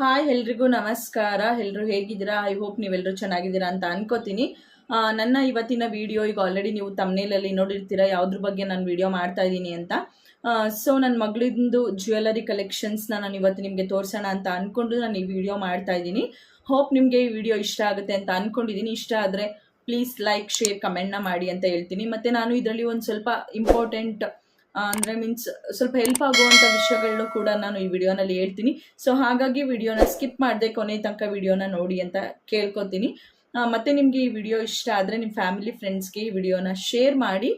Hi ಎಲ್ರಿಗೂ ನಮಸ್ಕಾರ. ಎಲ್ಲರೂ ಹೇಗಿದ್ದೀರಾ? ಐ ಹೋಪ್ ನೀವೆಲ್ಲರೂ ಚೆನ್ನಾಗಿದ್ದೀರಾ ಅಂತ ಅನ್ಕೋತೀನಿ. ನನ್ನ ಇವತ್ತಿನ ವಿಡಿಯೋ ಈಗ ಆಲ್ರೆಡಿ ನೀವು ತಮ್ನೇಲಲ್ಲಿ ನೋಡಿರ್ತೀರಾ ಯಾವುದ್ರ ಬಗ್ಗೆ ನಾನು ವಿಡಿಯೋ ಮಾಡ್ತಾ ಇದ್ದೀನಿ ಅಂತ. ಸೊ ನನ್ನ ಮಗಳಿಂದು ಜ್ಯುವೆಲರಿ ಕಲೆಕ್ಷನ್ಸ್ನ ನಾನು ಇವತ್ತು ನಿಮಗೆ ತೋರಿಸೋಣ ಅಂತ ಅಂದ್ಕೊಂಡು ನಾನು ಈ ವಿಡಿಯೋ ಮಾಡ್ತಾ ಇದ್ದೀನಿ. ಹೋಪ್ ನಿಮಗೆ ಈ ವಿಡಿಯೋ ಇಷ್ಟ ಆಗುತ್ತೆ ಅಂತ ಅಂದ್ಕೊಂಡಿದ್ದೀನಿ. ಇಷ್ಟ ಆದರೆ ಪ್ಲೀಸ್ ಲೈಕ್, ಶೇರ್, ಕಮೆಂಟ್ನ ಮಾಡಿ ಅಂತ ಹೇಳ್ತೀನಿ. ಮತ್ತು ನಾನು ಇದರಲ್ಲಿ ಒಂದು ಸ್ವಲ್ಪ ಇಂಪಾರ್ಟೆಂಟ್ ಅಂದರೆ ಮೀನ್ಸ್ ಸ್ವಲ್ಪ ಹೆಲ್ಪ್ ಆಗುವಂಥ ವಿಷಯಗಳನ್ನು ಕೂಡ ನಾನು ಈ ವಿಡಿಯೋನಲ್ಲಿ ಹೇಳ್ತೀನಿ. ಸೊ ಹಾಗಾಗಿ ವಿಡಿಯೋನ ಸ್ಕಿಪ್ ಮಾಡದೆ ಕೊನೆ ತನಕ ವಿಡಿಯೋನ ನೋಡಿ ಅಂತ ಕೇಳ್ಕೊತೀನಿ. ಮತ್ತು ನಿಮಗೆ ಈ ವಿಡಿಯೋ ಇಷ್ಟ ಆದರೆ ನಿಮ್ಮ ಫ್ಯಾಮಿಲಿ ಫ್ರೆಂಡ್ಸ್ಗೆ ಈ ವಿಡಿಯೋನ ಶೇರ್ ಮಾಡಿ,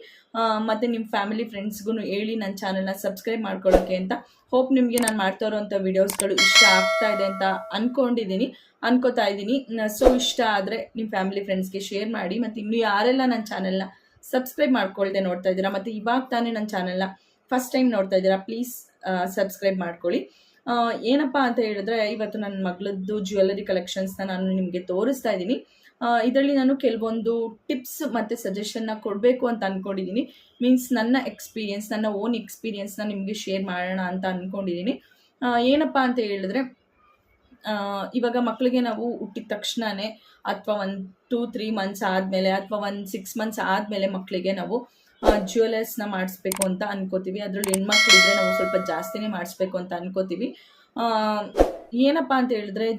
ಮತ್ತು ನಿಮ್ಮ ಫ್ಯಾಮಿಲಿ ಫ್ರೆಂಡ್ಸ್ಗೂ ಹೇಳಿ ನನ್ನ ಚಾನಲ್ನ ಸಬ್ಸ್ಕ್ರೈಬ್ ಮಾಡ್ಕೊಳ್ಳೋಕ್ಕೆ ಅಂತ. ಹೋಪ್ ನಿಮಗೆ ನಾನು ಮಾಡ್ತಾ ಇರೋವಂಥ ವಿಡಿಯೋಸ್ಗಳು ಇಷ್ಟ ಆಗ್ತಾ ಇದೆ ಅಂತ ಅನ್ಕೋತಾ ಇದ್ದೀನಿ. ಸೊ ಇಷ್ಟ ಆದರೆ ನಿಮ್ಮ ಫ್ಯಾಮಿಲಿ ಫ್ರೆಂಡ್ಸ್ಗೆ ಶೇರ್ ಮಾಡಿ. ಮತ್ತು ಇನ್ನೂ ಯಾರೆಲ್ಲ ನನ್ನ ಚಾನಲ್ನ ಸಬ್ಸ್ಕ್ರೈಬ್ ಮಾಡ್ಕೊಳ್ದೆ ನೋಡ್ತಾ ಇದ್ದೀರಾ ಮತ್ತು ಇವಾಗ ತಾನೇ ನನ್ನ ಚಾನಲ್ನ ಫಸ್ಟ್ ಟೈಮ್ ನೋಡ್ತಾ ಇದ್ದೀರಾ, ಪ್ಲೀಸ್ ಸಬ್ಸ್ಕ್ರೈಬ್ ಮಾಡ್ಕೊಳ್ಳಿ. ಏನಪ್ಪ ಅಂತ ಹೇಳಿದ್ರೆ, ಇವತ್ತು ನನ್ನ ಮಗಳದ್ದು ಜ್ಯುವೆಲರಿ ಕಲೆಕ್ಷನ್ಸ್ನ ನಾನು ನಿಮಗೆ ತೋರಿಸ್ತಾ ಇದ್ದೀನಿ. ಇದರಲ್ಲಿ ನಾನು ಕೆಲವೊಂದು ಟಿಪ್ಸ್ ಮತ್ತು ಸಜೆಷನ್ನ ಕೊಡಬೇಕು ಅಂತ ಅಂದ್ಕೊಂಡಿದ್ದೀನಿ. ಮೀನ್ಸ್ ನನ್ನ ಎಕ್ಸ್ಪೀರಿಯನ್ಸ್, ನನ್ನ ಓನ್ ಎಕ್ಸ್ಪೀರಿಯನ್ಸ್ನ ನಿಮಗೆ ಶೇರ್ ಮಾಡೋಣ ಅಂತ ಅಂದ್ಕೊಂಡಿದ್ದೀನಿ. ಏನಪ್ಪ ಅಂತ ಹೇಳಿದ್ರೆ, ಇವಾಗ ಮಕ್ಕಳಿಗೆ ನಾವು ಹುಟ್ಟಿದ ತಕ್ಷಣವೇ ಅಥವಾ 1-2-3 ಮಂತ್ಸ್ ಆದಮೇಲೆ ಅಥವಾ 1-6 ಮಂತ್ಸ್ ಆದಮೇಲೆ ಮಕ್ಕಳಿಗೆ ನಾವು ಜ್ಯುವೆಲರ್ಸ್ನ ಮಾಡಿಸ್ಬೇಕು ಅಂತ ಅನ್ಕೋತೀವಿ. ಅದರಲ್ಲಿ ಹೆಣ್ಮಕ್ಳಿದ್ರೆ ನಾವು ಸ್ವಲ್ಪ ಜಾಸ್ತಿನೇ ಮಾಡಿಸ್ಬೇಕು ಅಂತ ಅನ್ಕೋತೀವಿ. ಏನಪ್ಪ ಅಂತ ಹೇಳಿದ್ರೆ,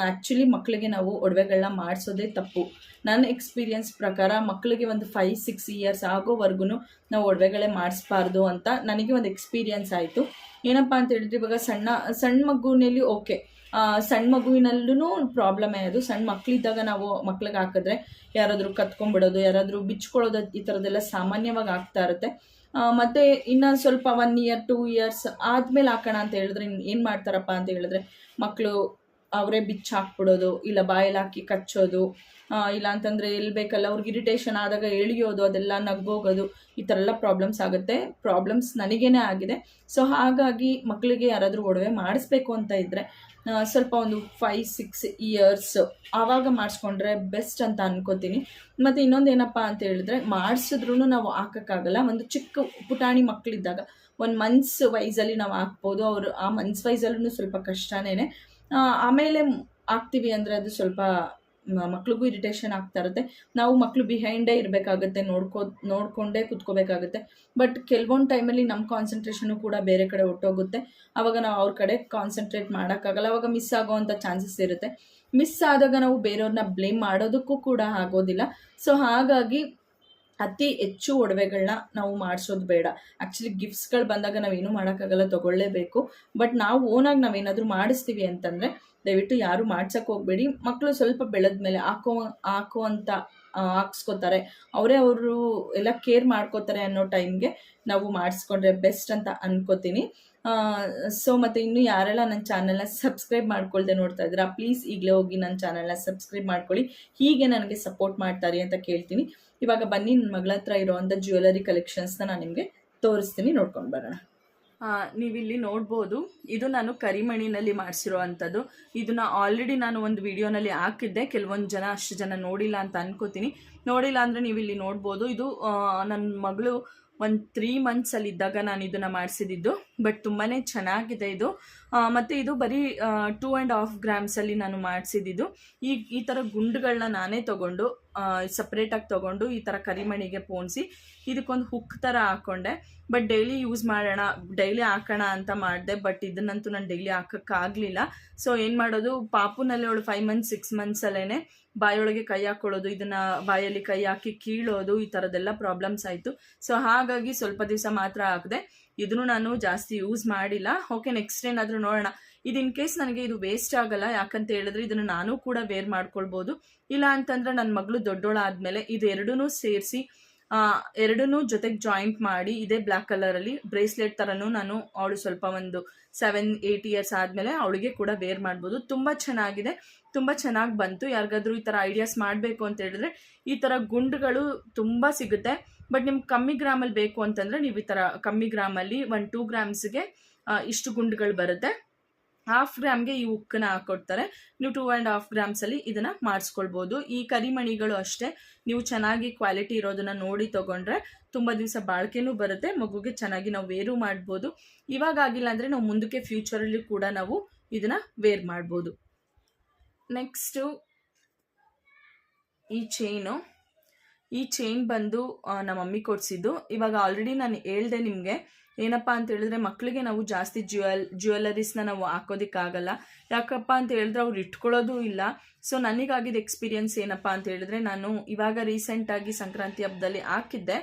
ಆ್ಯಕ್ಚುಲಿ ಮಕ್ಕಳಿಗೆ ನಾವು ಒಡವೆಗಳನ್ನ ಮಾಡಿಸೋದೇ ತಪ್ಪು. ನನ್ನ ಎಕ್ಸ್ಪೀರಿಯನ್ಸ್ ಪ್ರಕಾರ ಮಕ್ಕಳಿಗೆ ಒಂದು 5-6 ಇಯರ್ಸ್ ಆಗೋವರೆಗೂ ನಾವು ಒಡವೆಗಳೇ ಮಾಡಿಸ್ಬಾರ್ದು ಅಂತ ನನಗೆ ಒಂದು ಎಕ್ಸ್ಪೀರಿಯನ್ಸ್ ಆಯಿತು. ಏನಪ್ಪ ಅಂತ ಹೇಳಿದ್ರೆ, ಇವಾಗ ಸಣ್ಣ ಮಗುವಿನಲ್ಲಿ ಓಕೆ, ಸಣ್ಣ ಮಗುವಿನಲ್ಲೂ ಪ್ರಾಬ್ಲಮೇ ಅದು. ಸಣ್ಣ ಮಕ್ಕಳಿದ್ದಾಗ ನಾವು ಮಕ್ಳಿಗೆ ಹಾಕಿದ್ರೆ ಯಾರಾದರೂ ಕತ್ಕೊಂಡ್ಬಿಡೋದು, ಯಾರಾದರೂ ಬಿಚ್ಕೊಳ್ಳೋದು, ಈ ಥರದ್ದೆಲ್ಲ ಸಾಮಾನ್ಯವಾಗಿ ಆಗ್ತಾ ಇರುತ್ತೆ. ಮತ್ತು ಇನ್ನು ಸ್ವಲ್ಪ 1 ಇಯರ್ 2 ಇಯರ್ಸ್ ಆದಮೇಲೆ ಹಾಕೋಣ ಅಂತ ಹೇಳಿದ್ರೆ ಏನು ಮಾಡ್ತಾರಪ್ಪ ಅಂತ ಹೇಳಿದ್ರೆ, ಮಕ್ಕಳು ಅವರೇ ಬಿಚ್ಚಿ ಹಾಕ್ಬಿಡೋದು, ಇಲ್ಲ ಬಾಯಲ್ಲಿ ಹಾಕಿ ಕಚ್ಚೋದು, ಇಲ್ಲ ಅಂತಂದರೆ ಎಲ್ಲಿ ಬೇಕಲ್ಲ ಅವ್ರಿಗೆ ಇರಿಟೇಷನ್ ಆದಾಗ ಎಳಿಯೋದು, ಅದೆಲ್ಲ ನಗ್ಗೋಗೋದು, ಈ ಥರ ಎಲ್ಲ ಪ್ರಾಬ್ಲಮ್ಸ್ ಆಗುತ್ತೆ. ಪ್ರಾಬ್ಲಮ್ಸ್ ನನಗೇನೆ ಆಗಿದೆ. ಸೊ ಹಾಗಾಗಿ ಮಕ್ಕಳಿಗೆ ಯಾರಾದರೂ ಒಡವೆ ಮಾಡಿಸ್ಬೇಕು ಅಂತ ಇದ್ದರೆ ಸ್ವಲ್ಪ ಒಂದು 5-6 ಇಯರ್ಸ್ ಆವಾಗ ಮಾಡಿಸ್ಕೊಂಡ್ರೆ ಬೆಸ್ಟ್ ಅಂತ ಅನ್ಕೋತೀನಿ. ಮತ್ತು ಇನ್ನೊಂದು ಏನಪ್ಪ ಅಂತ ಹೇಳಿದ್ರೆ, ಮಾಡಿಸಿದ್ರೂ ನಾವು ಹಾಕೋಕ್ಕಾಗಲ್ಲ. ಒಂದು ಚಿಕ್ಕ ಪುಟಾಣಿ ಮಕ್ಕಳಿದ್ದಾಗ 1 ಮಂತ್ಸ್ ವೈಸಲ್ಲಿ ನಾವು ಹಾಕ್ಬೋದು. ಅವರು ಆ ಮಂತ್ಸ್ ವೈಸಲ್ಲೂ ಸ್ವಲ್ಪ ಕಷ್ಟನೇ. ಆಮೇಲೆ ಹಾಕ್ತೀವಿ ಅಂದರೆ ಅದು ಸ್ವಲ್ಪ ಮಕ್ಳಿಗೂ ಇರಿಟೇಷನ್ ಆಗ್ತಾ ಇರುತ್ತೆ. ನಾವು ಮಕ್ಕಳು ಬಿಹೈಂಡೇ ಇರಬೇಕಾಗುತ್ತೆ, ನೋಡ್ಕೊಂಡೇ ಕುತ್ಕೋಬೇಕಾಗುತ್ತೆ. ಬಟ್ ಕೆಲವೊಂದು ಟೈಮಲ್ಲಿ ನಮ್ಮ ಕಾನ್ಸಂಟ್ರೇಷನು ಕೂಡ ಬೇರೆ ಕಡೆ ಹೊಟ್ಟೋಗುತ್ತೆ. ಆವಾಗ ನಾವು ಅವ್ರ ಕಡೆ ಕಾನ್ಸಂಟ್ರೇಟ್ ಮಾಡೋಕ್ಕಾಗಲ್ಲ. ಆವಾಗ ಮಿಸ್ ಆಗೋವಂಥ ಚಾನ್ಸಸ್ ಇರುತ್ತೆ. ಮಿಸ್ ಆದಾಗ ನಾವು ಬೇರೆಯವ್ರನ್ನ ಬ್ಲೇಮ್ ಮಾಡೋದಕ್ಕೂ ಕೂಡ ಆಗೋದಿಲ್ಲ. ಸೊ ಹಾಗಾಗಿ ಅತಿ ಹೆಚ್ಚು ಒಡವೆಗಳನ್ನ ನಾವು ಮಾಡಿಸೋದು ಬೇಡ. ಆ್ಯಕ್ಚುಲಿ ಗಿಫ್ಟ್ಸ್ಗಳು ಬಂದಾಗ ನಾವೇನು ಮಾಡೋಕ್ಕಾಗಲ್ಲ, ತೊಗೊಳ್ಳೇಬೇಕು. ಬಟ್ ನಾವು ಓನಾಗಿ ನಾವೇನಾದರೂ ಮಾಡಿಸ್ತೀವಿ ಅಂತಂದರೆ ದಯವಿಟ್ಟು ಯಾರು ಮಾಡ್ಸೋಕ್ಕೆ ಹೋಗಬೇಡಿ. ಮಕ್ಕಳು ಸ್ವಲ್ಪ ಬೆಳೆದ ಮೇಲೆ ಹಾಕುವಂಥ ಹಾಕ್ಸ್ಕೊತಾರೆ, ಅವರು ಎಲ್ಲ ಕೇರ್ ಮಾಡ್ಕೋತಾರೆ ಅನ್ನೋ ಟೈಮ್ಗೆ ನಾವು ಮಾಡಿಸ್ಕೊಂಡ್ರೆ ಬೆಸ್ಟ್ ಅಂತ ಅನ್ಕೋತೀನಿ. ಸೊ ಮತ್ತು ಇನ್ನೂ ಯಾರೆಲ್ಲ ನನ್ನ ಚಾನಲ್ನ ಸಬ್ಸ್ಕ್ರೈಬ್ ಮಾಡ್ಕೊಳ್ದೆ ನೋಡ್ತಾ ಇದ್ದೀರಾ, ಪ್ಲೀಸ್ ಈಗಲೇ ಹೋಗಿ ನನ್ನ ಚಾನಲ್ನ ಸಬ್ಸ್ಕ್ರೈಬ್ ಮಾಡ್ಕೊಳ್ಳಿ. ಹೀಗೆ ನನಗೆ ಸಪೋರ್ಟ್ ಮಾಡ್ತಾರೆ ಅಂತ ಕೇಳ್ತೀನಿ. ಇವಾಗ ಬನ್ನಿ, ನನ್ನ ಮಗಳ ಹತ್ರ ಇರೋವಂಥ ಜ್ಯುವೆಲರಿ ಕಲೆಕ್ಷನ್ಸ್ನ ನಾನು ನಿಮಗೆ ತೋರಿಸ್ತೀನಿ, ನೋಡ್ಕೊಂಡು ಬರೋಣ. ನೀವಿಲ್ಲಿ ನೋಡ್ಬೋದು, ಇದು ನಾನು ಕರಿಮಣಿನಲ್ಲಿ ಮಾಡಿಸಿರೋ ಅಂಥದ್ದು. ಇದನ್ನ ಆಲ್ರೆಡಿ ನಾನು ಒಂದು ವಿಡಿಯೋನಲ್ಲಿ ಹಾಕಿದ್ದೆ. ಅಷ್ಟು ಜನ ನೋಡಿಲ್ಲ ಅಂತ ಅನ್ಕೋತೀನಿ. ನೋಡಿಲ್ಲ ಅಂದರೆ ನೀವು ಇಲ್ಲಿ ನೋಡ್ಬೋದು. ಇದು ನನ್ನ ಮಗಳು 3 ಮಂತ್ಸಲ್ಲಿದ್ದಾಗ ನಾನು ಇದನ್ನು ಮಾಡಿಸಿದ್ದು. ಬಟ್ ತುಂಬಾ ಚೆನ್ನಾಗಿದೆ ಇದು. ಮತ್ತು ಇದು ಬರೀ 2.5 ಗ್ರಾಮ್ಸಲ್ಲಿ ನಾನು ಮಾಡಿಸಿದ್ದು. ಈ ಥರ ಗುಂಡುಗಳನ್ನ ನಾನೇ ತೊಗೊಂಡು ಸಪ್ರೇಟಾಗಿ ತೊಗೊಂಡು ಈ ಥರ ಕರಿಮಣಿಗೆ ಪೋಣಿಸಿ ಇದಕ್ಕೊಂದು ಹುಕ್ ಥರ ಹಾಕ್ಕೊಂಡೆ. ಬಟ್ ಡೈಲಿ ಯೂಸ್ ಮಾಡೋಣ, ಡೈಲಿ ಹಾಕೋಣ ಅಂತ ಮಾಡಿದೆ. ಬಟ್ ಇದನ್ನಂತೂ ನಾನು ಡೈಲಿ ಹಾಕೋಕ್ಕಾಗಲಿಲ್ಲ. ಸೊ ಏನು ಮಾಡೋದು, ಪಾಪುನಲ್ಲಿ ಅವಳು 5 ಮಂತ್ಸ್ 6 ಮಂತ್ಸಲ್ಲೇ ಬಾಯೊಳಗೆ ಕೈ ಹಾಕ್ಕೊಳ್ಳೋದು, ಇದನ್ನು ಬಾಯಲ್ಲಿ ಕೈ ಹಾಕಿ ಕೀಳೋದು, ಈ ಥರದ್ದೆಲ್ಲ ಪ್ರಾಬ್ಲಮ್ಸ್ ಆಯಿತು. ಸೊ ಹಾಗಾಗಿ ಸ್ವಲ್ಪ ದಿವಸ ಮಾತ್ರ ಹಾಕಿದೆ. ಇದನ್ನು ನಾನು ಜಾಸ್ತಿ ಯೂಸ್ ಮಾಡಿಲ್ಲ. ಓಕೆ, ನೆಕ್ಸ್ಟ್ ಏನಾದರೂ ನೋಡೋಣ. ಇದು ಇನ್ ಕೇಸ್ ನನಗೆ ಇದು ವೇಸ್ಟ್ ಆಗಲ್ಲ, ಯಾಕಂತ ಹೇಳಿದ್ರೆ ಇದನ್ನು ನಾನು ಕೂಡ ವೇರ್ ಮಾಡ್ಕೊಳ್ಬೋದು. ಇಲ್ಲ ಅಂತಂದರೆ ನನ್ನ ಮಗಳು ದೊಡ್ಡೋಳಾದಮೇಲೆ ಇದು ಎರಡೂ ಸೇರಿಸಿ ಎರಡನ್ನೂ ಜೊತೆಗೆ ಜಾಯಿಂಟ್ ಮಾಡಿ ಇದೇ ಬ್ಲ್ಯಾಕ್ ಕಲರಲ್ಲಿ ಬ್ರೇಸ್ಲೆಟ್ ಥರನೂ ನಾನು ಅವಳು ಸ್ವಲ್ಪ ಒಂದು 7-8 ಇಯರ್ಸ್ ಆದಮೇಲೆ ಅವಳಿಗೆ ಕೂಡ ವೇರ್ ಮಾಡ್ಬೋದು. ತುಂಬ ಚೆನ್ನಾಗಿದೆ, ತುಂಬ ಚೆನ್ನಾಗಿ ಬಂತು. ಯಾರಿಗಾದ್ರೂ ಈ ಥರ ಐಡಿಯಾಸ್ ಮಾಡಬೇಕು ಅಂತ ಹೇಳಿದ್ರೆ ಈ ಥರ ಗುಂಡುಗಳು ತುಂಬ ಸಿಗುತ್ತೆ. ಬಟ್ ನಿಮ್ಗೆ ಕಮ್ಮಿ ಗ್ರಾಮಲ್ಲಿ ಬೇಕು ಅಂತಂದರೆ ನೀವು ಈ ಥರ ಕಮ್ಮಿ ಗ್ರಾಮಲ್ಲಿ 1-2 ಗ್ರಾಮ್ಸ್ಗೆ ಇಷ್ಟು ಗುಂಡುಗಳು ಬರುತ್ತೆ. 1/2 ಗ್ರಾಮ್ಗೆ ಈ ಉಕ್ಕನ್ನ ಹಾಕೊಡ್ತಾರೆ. ನೀವು 2.5 ಗ್ರಾಮ್ಸಲ್ಲಿ ಇದನ್ನು ಮಾಡಿಸ್ಕೊಳ್ಬೋದು. ಈ ಕರಿಮಣಿಗಳು ಅಷ್ಟೇ, ನೀವು ಚೆನ್ನಾಗಿ ಕ್ವಾಲಿಟಿ ಇರೋದನ್ನ ನೋಡಿ ತೊಗೊಂಡ್ರೆ ತುಂಬ ದಿವಸ ಬಾಳಿಕೆನೂ ಬರುತ್ತೆ. ಮಗುಗೆ ಚೆನ್ನಾಗಿ ನಾವು ವೇರು ಮಾಡ್ಬೋದು. ಇವಾಗ ಆಗಿಲ್ಲ ಅಂದರೆ ನಾವು ಮುಂದಕ್ಕೆ ಫ್ಯೂಚರಲ್ಲಿ ಕೂಡ ನಾವು ಇದನ್ನು ವೇರ್ ಮಾಡ್ಬೋದು. ನೆಕ್ಸ್ಟು ಈ ಚೈನ್ ಬಂದು ನಮ್ಮ ಮಮ್ಮಿ ಕೊಡಿಸಿದ್ದು. ಇವಾಗ ಆಲ್ರೆಡಿ ನಾನು ಹೇಳ್ದೆ ನಿಮಗೆ, ಏನಪ್ಪ ಅಂತ ಹೇಳಿದ್ರೆ ಮಕ್ಕಳಿಗೆ ನಾವು ಜಾಸ್ತಿ ಜ್ಯುವೆಲರೀಸ್ನ ನಾವು ಹಾಕೋದಕ್ಕಾಗಲ್ಲ. ಯಾಕಪ್ಪ ಅಂತ ಹೇಳಿದ್ರೆ ಅವ್ರು ಇಟ್ಕೊಳ್ಳೋದು ಇಲ್ಲ. ಸೊ ನನಗಾಗಿದ್ದ ಎಕ್ಸ್ಪೀರಿಯನ್ಸ್ ಏನಪ್ಪ ಅಂತ ಹೇಳಿದ್ರೆ, ನಾನು ಇವಾಗ ರೀಸೆಂಟಾಗಿ ಸಂಕ್ರಾಂತಿ ಹಬ್ಬದಲ್ಲಿ ಹಾಕಿದ್ದೆ.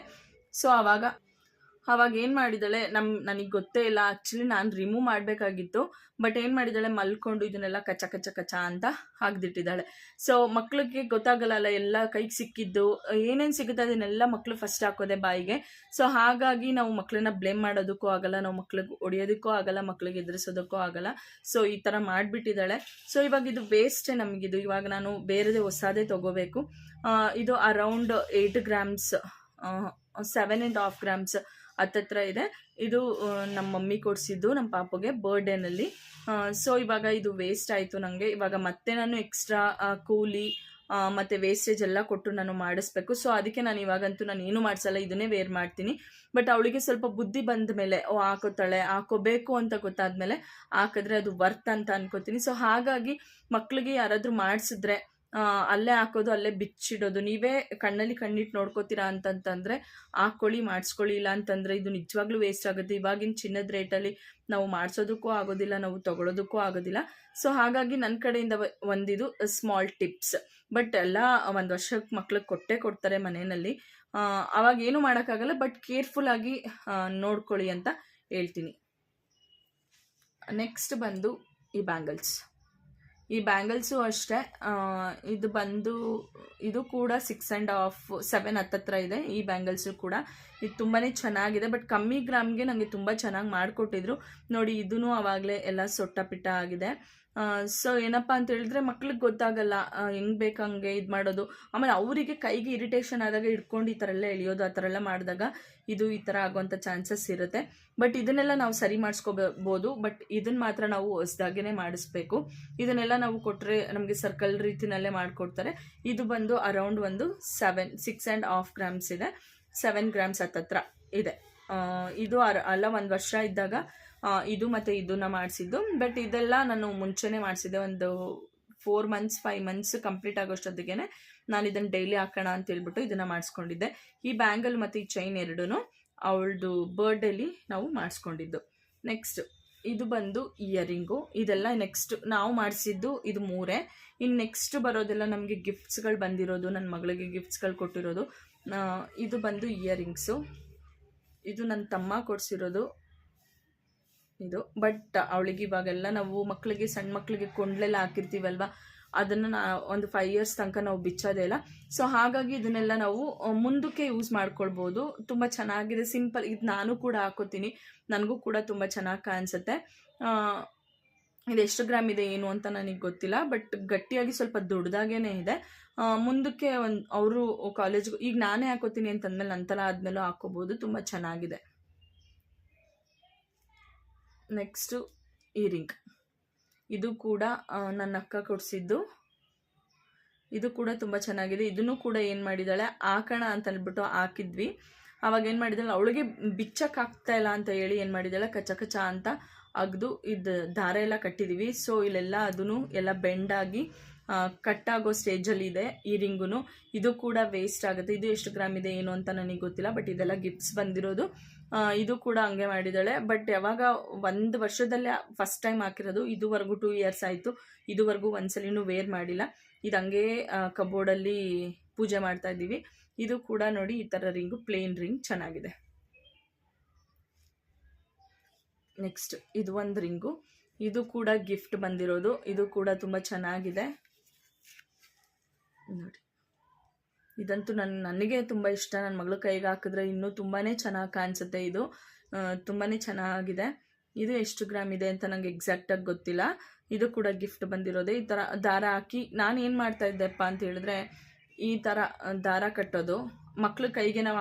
ಸೊ ಅವಾಗ ಏನು ಮಾಡಿದ್ದಾಳೆ, ನನಗೆ ಗೊತ್ತೇ ಇಲ್ಲ. ಆ್ಯಕ್ಚುಲಿ ನಾನು ರಿಮೂವ್ ಮಾಡಬೇಕಾಗಿತ್ತು, ಬಟ್ ಏನು ಮಾಡಿದ್ದಾಳೆ, ಮಲ್ಕೊಂಡು ಇದನ್ನೆಲ್ಲ ಕಚ ಕಚ ಕಚ ಅಂತ ಹಾಕ್ದಿಟ್ಟಿದ್ದಾಳೆ. ಸೊ ಮಕ್ಳಿಗೆ ಗೊತ್ತಾಗಲ್ಲ, ಎಲ್ಲ ಕೈಗೆ ಸಿಕ್ಕಿದ್ದು ಏನೇನು ಸಿಗುತ್ತೆ ಅದನ್ನೆಲ್ಲ ಮಕ್ಕಳು ಫಸ್ಟ್ ಹಾಕೋದೆ ಬಾಯಿಗೆ. ಸೊ ಹಾಗಾಗಿ ನಾವು ಮಕ್ಕಳನ್ನ ಬ್ಲೇಮ್ ಮಾಡೋದಕ್ಕೂ ಆಗಲ್ಲ, ನಾವು ಮಕ್ಳಿಗೆ ಹೊಡಿಯೋದಕ್ಕೂ ಆಗಲ್ಲ, ಮಕ್ಳಿಗೆ ಎದುರಿಸೋದಕ್ಕೂ ಆಗಲ್ಲ. ಸೊ ಈ ಥರ ಮಾಡಿಬಿಟ್ಟಿದ್ದಾಳೆ. ಸೊ ಇವಾಗ ಇದು ವೇಸ್ಟೇ ನಮಗಿದು. ಇವಾಗ ನಾನು ಬೇರೆದೇ ಹೊಸದೇ ತೊಗೋಬೇಕು. ಇದು ಅರೌಂಡ್ 8 ಗ್ರಾಮ್ಸ್ 7.5 ಗ್ರಾಮ್ಸ್ ಹತ್ತತ್ರ ಇದೆ. ಇದು ನಮ್ಮ ಮಮ್ಮಿ ಕೊಡಿಸಿದ್ದು ನಮ್ಮ ಪಾಪಗೆ ಬರ್ಡೇನಲ್ಲಿ. ಸೊ ಇವಾಗ ಇದು ವೇಸ್ಟ್ ಆಯಿತು ನನಗೆ. ಇವಾಗ ಮತ್ತೆ ನಾನು ಎಕ್ಸ್ಟ್ರಾ ಕೂಲಿ ಮತ್ತು ವೇಸ್ಟೇಜ್ ಎಲ್ಲ ಕೊಟ್ಟು ನಾನು ಮಾಡಿಸ್ಬೇಕು. ಸೊ ಅದಕ್ಕೆ ನಾನು ಇವಾಗಂತೂ ನಾನು ಏನೂ ಮಾಡಿಸಲ್ಲ, ಇದನ್ನೇ ವೇರ್ ಮಾಡ್ತೀನಿ. ಬಟ್ ಅವಳಿಗೆ ಸ್ವಲ್ಪ ಬುದ್ಧಿ ಬಂದ ಮೇಲೆ ಹಾಕೋತಾಳೆ, ಹಾಕೋಬೇಕು ಅಂತ ಗೊತ್ತಾದ್ಮೇಲೆ ಹಾಕಿದ್ರೆ ಅದು ವರ್ತ್ ಅಂತ ಅನ್ಕೋತೀನಿ. ಸೊ ಹಾಗಾಗಿ ಮಕ್ಕಳಿಗೆ ಯಾರಾದರೂ ಮಾಡಿಸಿದ್ರೆ ಅಲ್ಲೇ ಹಾಕೋದು, ಅಲ್ಲೇ ಬಿಚ್ಚಿಡೋದು. ನೀವೇ ಕಣ್ಣಲ್ಲಿ ಕಣ್ಣಿಟ್ಟು ನೋಡ್ಕೋತೀರಾ ಅಂತಂತಂದರೆ ಹಾಕ್ಕೊಳ್ಳಿ, ಮಾಡಿಸ್ಕೊಳ್ಳಿ. ಇಲ್ಲ ಅಂತಂದರೆ ಇದು ನಿಜವಾಗ್ಲೂ ವೇಸ್ಟ್ ಆಗುತ್ತೆ. ಇವಾಗಿನ ಚಿನ್ನದ ರೇಟಲ್ಲಿ ನಾವು ಮಾಡಿಸೋದಕ್ಕೂ ಆಗೋದಿಲ್ಲ, ನಾವು ತೊಗೊಳೋದಕ್ಕೂ ಆಗೋದಿಲ್ಲ. ಸೊ ಹಾಗಾಗಿ ನನ್ನ ಕಡೆಯಿಂದ ಒಂದಿದು ಸ್ಮಾಲ್ ಟಿಪ್ಸ್. ಬಟ್ ಎಲ್ಲ ಒಂದು ವರ್ಷಕ್ಕೆ ಮಕ್ಳಿಗೆ ಕೊಡ್ತಾರೆ ಮನೆಯಲ್ಲಿ. ಅವಾಗ ಏನು ಮಾಡೋಕ್ಕಾಗಲ್ಲ, ಬಟ್ ಕೇರ್ಫುಲ್ಲಾಗಿ ನೋಡ್ಕೊಳ್ಳಿ ಅಂತ ಹೇಳ್ತೀನಿ. ನೆಕ್ಸ್ಟ್ ಬಂದು ಈ ಬ್ಯಾಂಗಲ್ಸು ಅಷ್ಟೇ. ಇದು ಕೂಡ 6.5 7 ಹತ್ತತ್ರ ಇದೆ. ಈ ಬ್ಯಾಂಗಲ್ಸು ಕೂಡ ಇದು ತುಂಬಾ ಚೆನ್ನಾಗಿದೆ. ಬಟ್ ಕಮ್ಮಿ ಗ್ರಾಮ್ಗೆ ನನಗೆ ತುಂಬ ಚೆನ್ನಾಗಿ ಮಾಡಿಕೊಟ್ಟಿದ್ರು ನೋಡಿ. ಇದೂ ಆವಾಗಲೇ ಎಲ್ಲ ಸೊಟ್ಟ ಪಿಟ್ಟ ಆಗಿದೆ. ಸೊ ಏನಪ್ಪ ಅಂತ ಹೇಳಿದ್ರೆ ಮಕ್ಳಿಗೆ ಗೊತ್ತಾಗಲ್ಲ, ಹೆಂಗೆ ಬೇಕಂಗೆ ಇದು ಮಾಡೋದು. ಆಮೇಲೆ ಅವರಿಗೆ ಕೈಗೆ ಇರಿಟೇಷನ್ ಆದಾಗ ಹಿಡ್ಕೊಂಡು ಈ ಥರ ಎಲ್ಲ ಎಳೆಯೋದು, ಆ ಥರ ಎಲ್ಲ ಮಾಡಿದಾಗ ಇದು ಈ ಥರ ಆಗುವಂಥ ಚಾನ್ಸಸ್ ಇರುತ್ತೆ. ಬಟ್ ಇದನ್ನೆಲ್ಲ ನಾವು ಸರಿ ಮಾಡಿಸ್ಕೋಬೋದು. ಬಟ್ ಇದನ್ನು ಮಾತ್ರ ನಾವು ಹೊಸ್ದಾಗೇ ಮಾಡಿಸ್ಬೇಕು. ಇದನ್ನೆಲ್ಲ ನಾವು ಕೊಟ್ಟರೆ ನಮಗೆ ಸರ್ಕಲ್ ರೀತಿನಲ್ಲೇ ಮಾಡಿಕೊಡ್ತಾರೆ. ಇದು ಬಂದು ಅರೌಂಡ್ ಒಂದು 6.5 ಗ್ರಾಮ್ಸ್ ಇದೆ. 7 ಗ್ರಾಮ್ಸ್ ಹತ್ತತ್ರ ಇದೆ. ಇದು ಅಲ್ಲ, 1 ವರ್ಷ ಇದ್ದಾಗ ಇದು ಮತ್ತು ಇದನ್ನ ಮಾಡಿಸಿದ್ದು. ಬಟ್ ಇದೆಲ್ಲ ನಾನು ಮುಂಚೆನೇ ಮಾಡಿಸಿದ್ದೆ. ಒಂದು 4 ಮಂತ್ಸ್ 5 ಮಂತ್ಸ್ ಕಂಪ್ಲೀಟ್ ಆಗೋಷ್ಟೊತ್ತಿಗೆ ನಾನು ಇದನ್ನು ಡೈಲಿ ಹಾಕೋಣ ಅಂತ ಹೇಳ್ಬಿಟ್ಟು ಇದನ್ನು ಮಾಡಿಸ್ಕೊಂಡಿದ್ದೆ. ಈ ಬ್ಯಾಂಗಲ್ ಮತ್ತು ಈ ಚೈನ್ ಎರಡೂ ಅವಳದು ಬರ್ಡೇಲಿ ನಾವು ಮಾಡಿಸ್ಕೊಂಡಿದ್ದು. ನೆಕ್ಸ್ಟ್ ಇದು ಬಂದು ಇಯರಿಂಗು. ಇದೆಲ್ಲ ನೆಕ್ಸ್ಟ್ ನಾವು ಮಾಡಿಸಿದ್ದು ಇದು 3. ಇನ್ನು ನೆಕ್ಸ್ಟ್ ಬರೋದೆಲ್ಲ ನಮಗೆ ಗಿಫ್ಟ್ಸ್ಗಳು ಬಂದಿರೋದು, ನನ್ನ ಮಗಳಿಗೆ ಗಿಫ್ಟ್ಸ್ಗಳು ಕೊಟ್ಟಿರೋದು. ಇದು ಬಂದು ಇಯರಿಂಗ್ಸು. ಇದು ನನ್ನ ತಮ್ಮ ಕೊಡಿಸಿರೋದು ಇದು. ಬಟ್ ಅವಳಿಗೆ ಇವಾಗೆಲ್ಲ ನಾವು ಮಕ್ಕಳಿಗೆ, ಸಣ್ಣ ಮಕ್ಕಳಿಗೆ ಕೊಂಡ್ಲೆಲ್ಲ ಹಾಕಿರ್ತೀವಲ್ವ, ಅದನ್ನು ಒಂದು 5 years ತನಕ ನಾವು ಬಿಚ್ಚೋದೇ ಇಲ್ಲ. ಸೊ ಹಾಗಾಗಿ ಇದನ್ನೆಲ್ಲ ನಾವು ಮುಂದಕ್ಕೆ ಯೂಸ್ ಮಾಡ್ಕೊಳ್ಬೋದು. ತುಂಬ ಚೆನ್ನಾಗಿದೆ, ಸಿಂಪಲ್. ಇದು ನಾನು ಕೂಡ ಹಾಕೋತೀನಿ, ನನಗೂ ಕೂಡ ತುಂಬ ಚೆನ್ನಾಗಿ ಕಾಣಿಸುತ್ತೆ. ಇದು ಎಷ್ಟು ಗ್ರಾಮ್ ಇದೆ ಏನು ಅಂತ ನನಗೆ ಗೊತ್ತಿಲ್ಲ, ಬಟ್ ಗಟ್ಟಿಯಾಗಿ ಸ್ವಲ್ಪ ದೊಡ್ಡದಾಗೇ ಇದೆ. ಮುಂದಕ್ಕೆ ಅವರು ಕಾಲೇಜ್ಗೆ ಈಗ ನಾನೇ ಹಾಕೋತೀನಿ ಅಂತಂದಮೇಲೆ ನಂತರ ಆದಮೇಲೂ ಹಾಕೋಬೋದು. ತುಂಬ ಚೆನ್ನಾಗಿದೆ. Next earring. ಇದು ಕೂಡ ನನ್ನ ಅಕ್ಕ ಕೊಡಿಸಿದ್ದು. ಇದು ಕೂಡ ತುಂಬ ಚೆನ್ನಾಗಿದೆ. ಇದನ್ನು ಕೂಡ ಏನು ಮಾಡಿದ್ದಾಳೆ, ಹಾಕೋಣ ಅಂತ ಅಂದ್ಬಿಟ್ಟು ಹಾಕಿದ್ವಿ. ಆವಾಗ ಏನು ಮಾಡಿದ್ದಾಳೆ, ಅವಳಿಗೆ ಬಿಚ್ಚಕ್ಕಾಗ್ತಾಯಿಲ್ಲ ಅಂತ ಹೇಳಿ ಏನು ಮಾಡಿದ್ದಾಳೆ, ಕಚ ಕಚ ಅಂತ ಅಗ್ದು ಇದು ದಾರ ಎಲ್ಲ ಕಟ್ಟಿದ್ದೀವಿ. ಸೊ ಇಲ್ಲೆಲ್ಲ ಅದೂ ಎಲ್ಲ ಬೆಂಡಾಗಿ ಕಟ್ಟಾಗೋ ಸ್ಟೇಜಲ್ಲಿ ಇದೆ ಇಯರಿಂಗೂ. ಇದು ಕೂಡ ವೇಸ್ಟ್ ಆಗುತ್ತೆ. ಇದು ಎಷ್ಟು ಗ್ರಾಮ್ ಇದೆ ಏನು ಅಂತ ನನಗೆ ಗೊತ್ತಿಲ್ಲ, ಬಟ್ ಇದೆಲ್ಲ ಗಿಫ್ಟ್ಸ್ ಬಂದಿರೋದು. ಇದು ಕೂಡ ಹಂಗೆ ಮಾಡಿದ್ದಾಳೆ. ಬಟ್ ಯಾವಾಗ 1 ವರ್ಷದಲ್ಲೇ ಫಸ್ಟ್ ಟೈಮ್ ಹಾಕಿರೋದು. ಇದುವರೆಗೂ 2 years ಆಯಿತು. ಇದುವರೆಗೂ ಒಂದ್ಸಲಿನೂ ವೇರ್ ಮಾಡಿಲ್ಲ. ಇದು ಹಂಗೆ ಕಬೋರ್ಡಲ್ಲಿ ಪೂಜೆ ಮಾಡ್ತಾ ಇದ್ದೀವಿ. ಇದು ಕೂಡ ನೋಡಿ ಈ ಥರ ರಿಂಗು, ಪ್ಲೇನ್ ರಿಂಗ್ ಚೆನ್ನಾಗಿದೆ. ನೆಕ್ಸ್ಟ್ ಇದು ಒಂದು ರಿಂಗು. ಇದು ಕೂಡ ಗಿಫ್ಟ್ ಬಂದಿರೋದು. ಇದು ಕೂಡ ತುಂಬ ಚೆನ್ನಾಗಿದೆ ನೋಡಿ. ಇದಂತೂ ನನಗೆ ತುಂಬ ಇಷ್ಟ. ನನ್ನ ಮಗಳ ಕೈಗೆ ಹಾಕಿದ್ರೆ ಇನ್ನೂ ತುಂಬಾ ಚೆನ್ನಾಗಿ ಕಾಣಿಸುತ್ತೆ. ಇದು ತುಂಬಾ ಚೆನ್ನಾಗಿದೆ. ಇದು ಎಷ್ಟು ಗ್ರಾಮ್ ಇದೆ ಅಂತ ನನಗೆ ಎಕ್ಸಾಕ್ಟಾಗಿ ಗೊತ್ತಿಲ್ಲ. ಇದು ಕೂಡ ಗಿಫ್ಟ್ ಬಂದಿರೋದೆ. ಈ ಥರ ದಾರ ಹಾಕಿ ನಾನು ಏನು ಮಾಡ್ತಾ ಇದ್ದೆಪ್ಪ ಅಂತ ಹೇಳಿದ್ರೆ, ಈ ಥರ ದಾರ ಕಟ್ಟೋದು, ಮಕ್ಳ ಕೈಗೆ ನಾವು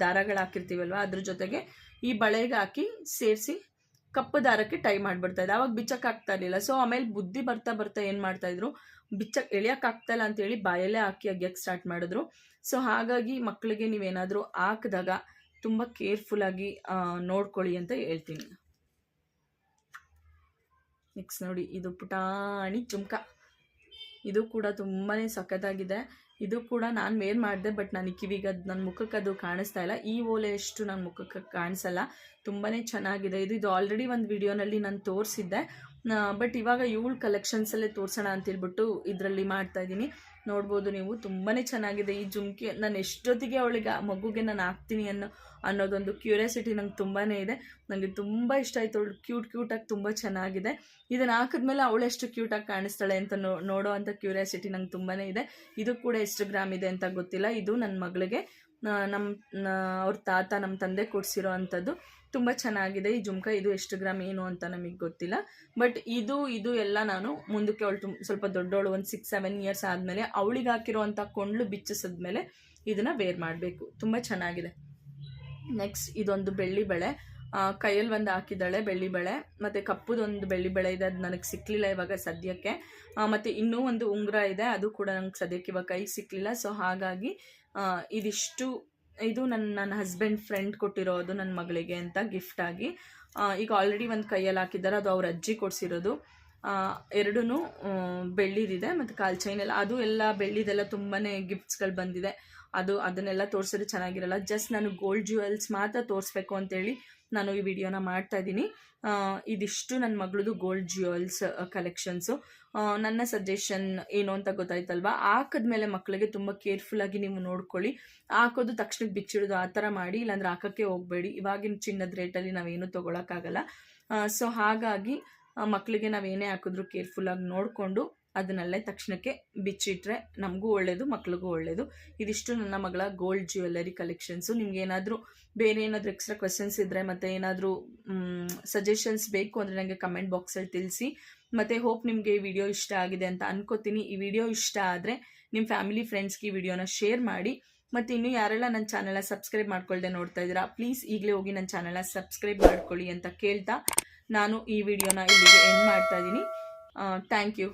ದಾರಗಳು ಹಾಕಿರ್ತೀವಲ್ವ, ಅದ್ರ ಜೊತೆಗೆ ಈ ಬಳೆಗೆ ಹಾಕಿ ಸೇರಿಸಿ ಕಪ್ಪು ದಾರಕ್ಕೆ ಟೈ ಮಾಡಿಬಿಡ್ತಾಯಿದ್ದೆ. ಆವಾಗ ಬಿಚ್ಚಕ್ಕಾಗ್ತಾ ಇರಲಿಲ್ಲ. ಸೊ ಆಮೇಲೆ ಬುದ್ಧಿ ಬರ್ತಾ ಏನು ಮಾಡ್ತಾಯಿದ್ರು, ಎಳೆಯೋಕ್ಕಾಗ್ತಾಯಿಲ್ಲ ಅಂತೇಳಿ ಬಾಯಲ್ಲೇ ಹಾಕಿ ಅಗ್ಯಕ್ಕೆ ಸ್ಟಾರ್ಟ್ ಮಾಡಿದ್ರು. ಸೊ ಹಾಗಾಗಿ ಮಕ್ಕಳಿಗೆ ನೀವೇನಾದರೂ ಹಾಕಿದಾಗ ತುಂಬ ಕೇರ್ಫುಲ್ಲಾಗಿ ನೋಡ್ಕೊಳ್ಳಿ ಅಂತ ಹೇಳ್ತೀನಿ. ನೆಕ್ಸ್ಟ್ ನೋಡಿ, ಇದು ಪುಟಾಣಿ ಜುಮ್ಕ. ಇದು ಕೂಡ ತುಂಬಾ ಸಖತ್ತಾಗಿದೆ. ಇದು ಕೂಡ ನಾನು ವೇರ್ ಮಾಡಿದೆ, ಬಟ್ ನನಗೆ ಕಿವಿಗೆ ಅದು ನನ್ನ ಮುಖಕ್ಕೆ ಅದು ಕಾಣಿಸ್ತಾ ಇಲ್ಲ. ಈ ಓಲೆ ಎಷ್ಟು ನನ್ನ ಮುಖಕ್ಕೆ ಕಾಣಿಸಲ್ಲ, ತುಂಬಾ ಚೆನ್ನಾಗಿದೆ. ಇದು ಆಲ್ರೆಡಿ ಒಂದು ವಿಡಿಯೋನಲ್ಲಿ ನಾನು ತೋರಿಸಿದ್ದೆ, ಬಟ್ ಇವಾಗ ಇವಳು ಕಲೆಕ್ಷನ್ಸಲ್ಲೇ ತೋರಿಸೋಣ ಅಂತೇಳ್ಬಿಟ್ಟು ಇದರಲ್ಲಿ ಮಾಡ್ತಾಯಿದ್ದೀನಿ. ನೋಡ್ಬೋದು ನೀವು, ತುಂಬಾ ಚೆನ್ನಾಗಿದೆ ಈ ಜುಮ್ಕಿ. ನಾನು ಎಷ್ಟೊತ್ತಿಗೆ ಅವಳಿಗೆ ಮಗುಗೆ ನಾನು ಹಾಕ್ತೀನಿ ಅನ್ನೋದೊಂದು ಕ್ಯೂರಿಯಾಸಿಟಿ ನಂಗೆ ತುಂಬಾ ಇದೆ. ನನಗೆ ತುಂಬ ಇಷ್ಟ ಆಯಿತು. ಅವಳು ಕ್ಯೂಟಾಗಿ ತುಂಬ ಚೆನ್ನಾಗಿದೆ. ಇದನ್ನು ಹಾಕಿದ್ಮೇಲೆ ಅವಳು ಎಷ್ಟು ಕ್ಯೂಟಾಗಿ ಕಾಣಿಸ್ತಾಳೆ ಅಂತ ನೋಡೋ ಅಂಥ ಕ್ಯೂರಿಯಾಸಿಟಿ ನಂಗೆ ತುಂಬಾ ಇದೆ. ಇದು ಕೂಡ ಎಷ್ಟು ಗ್ರಾಮ್ ಇದೆ ಅಂತ ಗೊತ್ತಿಲ್ಲ. ಇದು ನನ್ನ ಮಗಳಿಗೆ ಅವ್ರ ತಾತ ನಮ್ಮ ತಂದೆ ಕೊಡಿಸಿರೋ ಅಂಥದ್ದು. ತುಂಬ ಚೆನ್ನಾಗಿದೆ ಈ ಜುಮ್ಕ. ಇದು ಎಷ್ಟು ಗ್ರಾಮ್ ಏನು ಅಂತ ನಮಗೆ ಗೊತ್ತಿಲ್ಲ, ಬಟ್ ಇದು ಎಲ್ಲ ನಾನು ಮುಂದಕ್ಕೆ ಅವಳು ಸ್ವಲ್ಪ ದೊಡ್ಡವಳು, ಒಂದು 6-7 ಇಯರ್ಸ್ ಆದಮೇಲೆ ಅವಳಿಗೆ ಹಾಕಿರೋವಂಥ ಕೊಂಡ್ಲು ಬಿಚ್ಚಿಸಿದ್ಮೇಲೆ ಇದನ್ನು ವೇರ್ ಮಾಡಬೇಕು. ತುಂಬ ಚೆನ್ನಾಗಿದೆ. ನೆಕ್ಸ್ಟ್ ಇದೊಂದು ಬೆಳ್ಳಿ ಬಳೆ, ಕೈಯಲ್ಲಿ ಒಂದು ಹಾಕಿದ್ದಾಳೆ ಬೆಳ್ಳಿ ಬಳೆ, ಮತ್ತು ಕಪ್ಪುದೊಂದು ಬೆಳ್ಳಿ ಬಳೆ ಇದೆ, ಅದು ನನಗೆ ಸಿಕ್ಕಲಿಲ್ಲ ಇವಾಗ ಸದ್ಯಕ್ಕೆ. ಮತ್ತು ಇನ್ನೂ ಒಂದು ಉಂಗುರ ಇದೆ, ಅದು ಕೂಡ ನನಗೆ ಸದ್ಯಕ್ಕೆ ಇವಾಗ ಕೈಗೆ ಸಿಕ್ಕಲಿಲ್ಲ. ಸೊ ಹಾಗಾಗಿ ಇದು ನನ್ನ ಹಸ್ಬೆಂಡ್ ಫ್ರೆಂಡ್ ಕೊಟ್ಟಿರೋದು ನನ್ನ ಮಗಳಿಗೆ ಅಂತ ಗಿಫ್ಟಾಗಿ. ಈಗ ಆಲ್ರೆಡಿ ಒಂದು ಕೈಯಲ್ಲಿ ಹಾಕಿದ್ದಾರೆ, ಅದು ಅವ್ರ ಅಜ್ಜಿ ಕೊಡಿಸಿರೋದು. ಎರಡೂ ಬೆಳ್ಳಿದಿದೆ, ಮತ್ತು ಕಾಲು ಚೈನೆಲ್ಲ, ಅದು ಎಲ್ಲ ಬೆಳ್ಳಿದೆಲ್ಲ ತುಂಬಾ ಗಿಫ್ಟ್ಸ್ಗಳು ಬಂದಿದೆ. ಅದನ್ನೆಲ್ಲ ತೋರಿಸಿದ್ರೆ ಚೆನ್ನಾಗಿರಲ್ಲ. ಜಸ್ಟ್ ನಾನು ಗೋಲ್ಡ್ ಜ್ಯುವೆಲ್ಸ್ ಮಾತ್ರ ತೋರಿಸ್ಬೇಕು ಅಂತೇಳಿ ನಾನು ಈ ವಿಡಿಯೋನ ಮಾಡ್ತಾಯಿದ್ದೀನಿ. ಇದಿಷ್ಟು ನನ್ನ ಮಗಳದು ಗೋಲ್ಡ್ ಜ್ಯುವೆಲ್ಸ್ ಕಲೆಕ್ಷನ್ಸು. ನನ್ನ ಸಜೆಷನ್ ಏನು ಅಂತ ಗೊತ್ತಾಯ್ತಲ್ವಾ, ಹಾಕಿದ್ಮೇಲೆ ಮಕ್ಕಳಿಗೆ ತುಂಬ ಕೇರ್ಫುಲ್ಲಾಗಿ ನೀವು ನೋಡ್ಕೊಳ್ಳಿ. ಹಾಕೋದು ತಕ್ಷಣಕ್ಕೆ ಬಿಚ್ಚಿಡೋದು ಆ ಥರ ಮಾಡಿ, ಇಲ್ಲಾಂದ್ರೆ ಹಾಕೋಕ್ಕೆ ಹೋಗಬೇಡಿ. ಇವಾಗಿನ ಚಿನ್ನದ ರೇಟಲ್ಲಿ ನಾವೇನು ತೊಗೊಳಕ್ಕಾಗಲ್ಲ. ಸೊ ಹಾಗಾಗಿ ಮಕ್ಕಳಿಗೆ ನಾವೇನೇ ಹಾಕಿದ್ರು ಕೇರ್ಫುಲ್ಲಾಗಿ ನೋಡಿಕೊಂಡು ಅದನ್ನಲ್ಲೇ ತಕ್ಷಣಕ್ಕೆ ಬಿಚ್ಚಿಟ್ರೆ ನಮಗೂ ಒಳ್ಳೆಯದು, ಮಕ್ಳಿಗೂ ಒಳ್ಳೆಯದು. ಇದಿಷ್ಟು ನನ್ನ ಮಗಳ ಗೋಲ್ಡ್ ಜ್ಯುವೆಲ್ಲರಿ ಕಲೆಕ್ಷನ್ಸು. ನಿಮ್ಗೆ ಏನಾದರೂ ಬೇರೆ ಏನಾದರೂ ಎಕ್ಸ್ಟ್ರಾ ಕ್ವೆಶನ್ಸ್ ಇದ್ದರೆ, ಮತ್ತು ಏನಾದರೂ ಸಜೆಷನ್ಸ್ ಬೇಕು ಅಂದರೆ ನನಗೆ ಕಮೆಂಟ್ ಬಾಕ್ಸಲ್ಲಿ ತಿಳಿಸಿ. ಮತ್ತು ಹೋಪ್ ನಿಮಗೆ ಈ ವಿಡಿಯೋ ಇಷ್ಟ ಆಗಿದೆ ಅಂತ ಅನ್ಕೋತೀನಿ. ಈ ವಿಡಿಯೋ ಇಷ್ಟ ಆದರೆ ನಿಮ್ಮ ಫ್ಯಾಮಿಲಿ ಫ್ರೆಂಡ್ಸ್ಗೆ ಈ ವಿಡಿಯೋನ ಶೇರ್ ಮಾಡಿ. ಮತ್ತು ಇನ್ನೂ ಯಾರೆಲ್ಲ ನನ್ನ ಚಾನಲ್ನ ಸಬ್ಸ್ಕ್ರೈಬ್ ಮಾಡ್ಕೊಳ್ದೆ ನೋಡ್ತಾ ಇದ್ದೀರಾ, ಪ್ಲೀಸ್ ಈಗಲೇ ಹೋಗಿ ನನ್ನ ಚಾನಲ್ನ ಸಬ್ಸ್ಕ್ರೈಬ್ ಮಾಡ್ಕೊಳ್ಳಿ ಅಂತ ಕೇಳ್ತಾ ನಾನು ಈ ವಿಡಿಯೋನ ಇಲ್ಲಿಗೆ ಎಂಡ್ ಮಾಡ್ತಾ ಇದ್ದೀನಿ. Thank you.